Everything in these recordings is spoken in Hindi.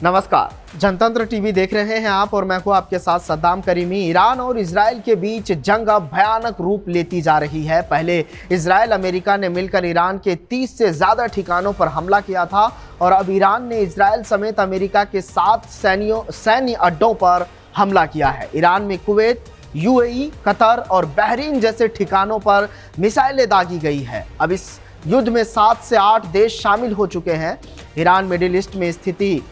नमस्कार, जनतंत्र टीवी देख रहे हैं आप और मैं हूं आपके साथ सद्दाम करीमी। ईरान और इजराइल के बीच जंग अब भयानक रूप लेती जा रही है। पहले इजराइल अमेरिका ने मिलकर ईरान के 30 से ज्यादा ठिकानों पर हमला किया था और अब ईरान ने इजराइल समेत अमेरिका के 7 सैन्य अड्डों पर हमला किया है। ईरान में कुवैत, यूएई, कतर और बहरीन जैसे ठिकानों पर मिसाइलें दागी गई है। अब इस युद्ध में 7 से 8 देश शामिल हो चुके हैं। ईरान मिडिल ईस्ट में स्थिति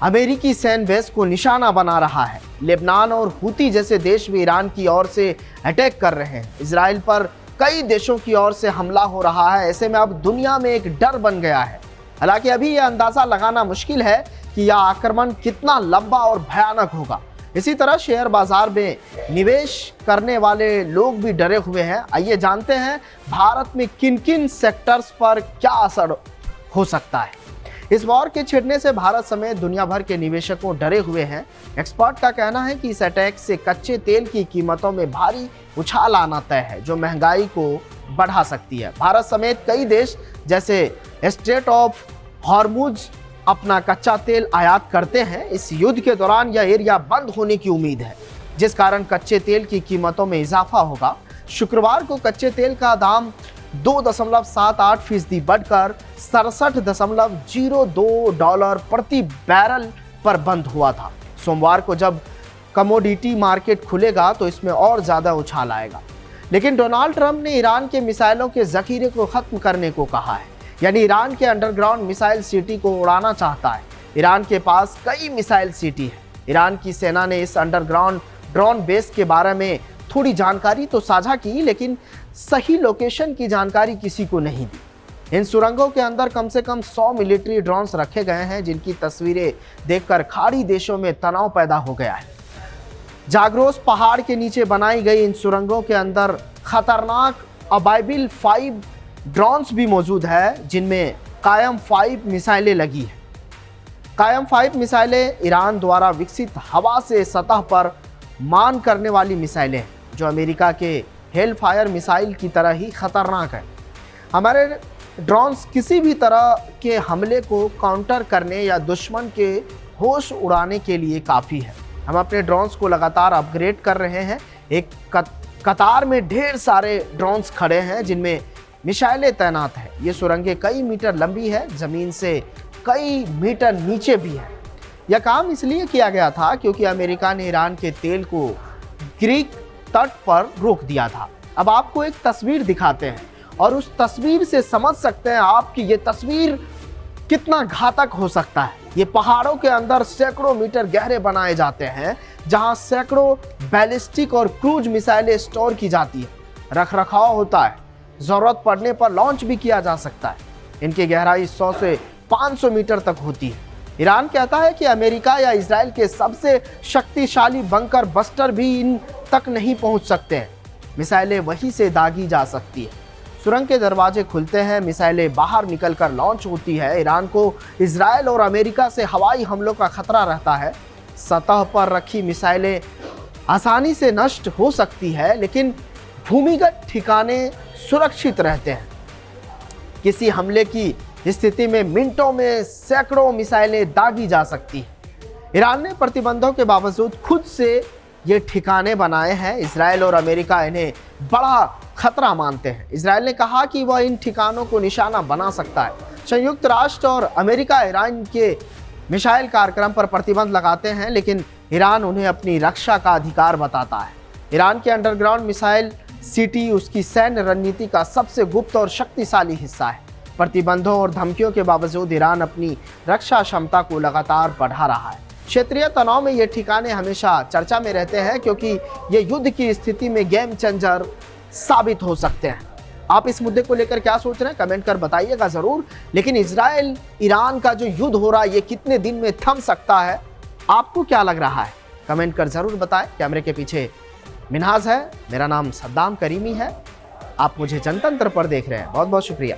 अमेरिकी सैन्य बेस को निशाना बना रहा है। लेबनान और हूती जैसे देश भी ईरान की ओर से अटैक कर रहे हैं। इजराइल पर कई देशों की ओर से हमला हो रहा है। ऐसे में अब दुनिया में एक डर बन गया है। हालांकि अभी यह अंदाजा लगाना मुश्किल है कि यह आक्रमण कितना लंबा और भयानक होगा। इसी तरह शेयर बाजार में निवेश करने वाले लोग भी डरे हुए हैं। आइए जानते हैं भारत में किन किन सेक्टर्स पर क्या असर हो सकता है। इस वॉर के छिड़ने से भारत समेत दुनिया भर के निवेशकों डरे हुए हैं। एक्सपर्ट का कहना है कि इस अटैक से कच्चे तेल की कीमतों में भारी उछाल आना तय है, जो महंगाई को बढ़ा सकती है। भारत समेत कई देश जैसे स्ट्रेट ऑफ हॉर्मुज अपना कच्चा तेल आयात करते हैं। इस युद्ध के दौरान यह एरिया बंद होने की उम्मीद है, जिस कारण कच्चे तेल की कीमतों में इजाफा होगा। शुक्रवार को कच्चे तेल का दाम 2.78% बढ़कर $67.02 प्रति बैरल पर बंद हुआ था। सोमवार को जब कमोडिटी मार्केट खुलेगा तो इसमें और ज्यादा उछाल आएगा। लेकिन डोनाल्ड ट्रंप ने ईरान के मिसाइलों के जखीरे को खत्म करने को कहा है, यानी ईरान के अंडरग्राउंड मिसाइल सिटी को उड़ाना चाहता है। ईरान के पास कई मिसाइल सिटी है। ईरान की सेना ने इस अंडरग्राउंड ड्रोन बेस के बारे में थोड़ी जानकारी तो साझा की, लेकिन सही लोकेशन की जानकारी किसी को नहीं दी। इन सुरंगों के अंदर कम से कम 100 मिलिट्री ड्रोन्स रखे गए हैं, जिनकी तस्वीरें देखकर खाड़ी देशों में तनाव पैदा हो गया है। जाग्रोस पहाड़ के नीचे बनाई गई इन सुरंगों के अंदर खतरनाक अबाइबिल 5 ड्रोन्स भी मौजूद है, जिनमें कायम 5 मिसाइलें लगी हैं। कायम 5 मिसाइलें ईरान द्वारा विकसित हवा से सतह पर मान करने वाली मिसाइलें हैं, जो अमेरिका के हेल फायर मिसाइल की तरह ही खतरनाक है। हमारे ड्रोन्स किसी भी तरह के हमले को काउंटर करने या दुश्मन के होश उड़ाने के लिए काफ़ी है। हम अपने ड्रोन्स को लगातार अपग्रेड कर रहे हैं। एक कतार में ढेर सारे ड्रोन्स खड़े हैं, जिनमें मिसाइलें तैनात हैं। ये सुरंगें कई मीटर लंबी है, ज़मीन से कई मीटर नीचे भी है। यह काम इसलिए किया गया था क्योंकि अमेरिका ने ईरान के तेल को ग्रीक तट पर रोक दिया था। अब आपको एक तस्वीर दिखाते हैं और उस तस्वीर से समझ सकते हैं आप कि ये तस्वीर कितना घातक हो सकता है। ये पहाड़ों के अंदर सैकड़ों मीटर गहरे बनाए जाते हैं, जहां सैकड़ों बैलिस्टिक और क्रूज मिसाइलें स्टोर की जाती है। रखरखाव होता है, जरूरत पड़ने पर लॉन्च भी किया जा सकता है। इनकी गहराई 100 से 500 मीटर तक होती है। ईरान कहता है कि अमेरिका या इजराइल के सबसे शक्तिशाली बंकर बस्टर भी इन तक नहीं पहुंच सकते हैं। मिसाइलें वहीं से दागी जा सकती है। सुरंग के दरवाजे खुलते हैं, मिसाइलें बाहर निकलकर लॉन्च होती है। ईरान को इजराइल और अमेरिका से हवाई हमलों का खतरा रहता है। सतह पर रखी मिसाइलें आसानी से नष्ट हो सकती है, लेकिन भूमिगत ठिकाने सुरक्षित रहते हैं। किसी हमले की स्थिति में मिनटों में सैकड़ों मिसाइलें दागी जा सकती हैं। ईरान ने प्रतिबंधों के बावजूद खुद से ये ठिकाने बनाए हैं। इजराइल और अमेरिका इन्हें बड़ा खतरा मानते हैं। इजराइल ने कहा कि वह इन ठिकानों को निशाना बना सकता है। संयुक्त राष्ट्र और अमेरिका ईरान के मिसाइल कार्यक्रम पर प्रतिबंध लगाते हैं, लेकिन ईरान उन्हें अपनी रक्षा का अधिकार बताता है। ईरान के अंडरग्राउंड मिसाइल सिटी उसकी सैन्य रणनीति का सबसे गुप्त और शक्तिशाली हिस्सा है। प्रतिबंधों और धमकियों के बावजूद ईरान अपनी रक्षा क्षमता को लगातार बढ़ा रहा है। क्षेत्रीय तनाव में ये ठिकाने हमेशा चर्चा में रहते हैं, क्योंकि ये युद्ध की स्थिति में गेम चेंजर साबित हो सकते हैं। आप इस मुद्दे को लेकर क्या सोच रहे हैं, कमेंट कर बताइएगा ज़रूर। लेकिन इजराइल ईरान का जो युद्ध हो रहा है, ये कितने दिन में थम सकता है, आपको क्या लग रहा है, कमेंट कर ज़रूर बताएं। कैमरे के पीछे मिन्हाज है, मेरा नाम सद्दाम करीमी है। आप मुझे जनतंत्र पर देख रहे हैं। बहुत बहुत शुक्रिया।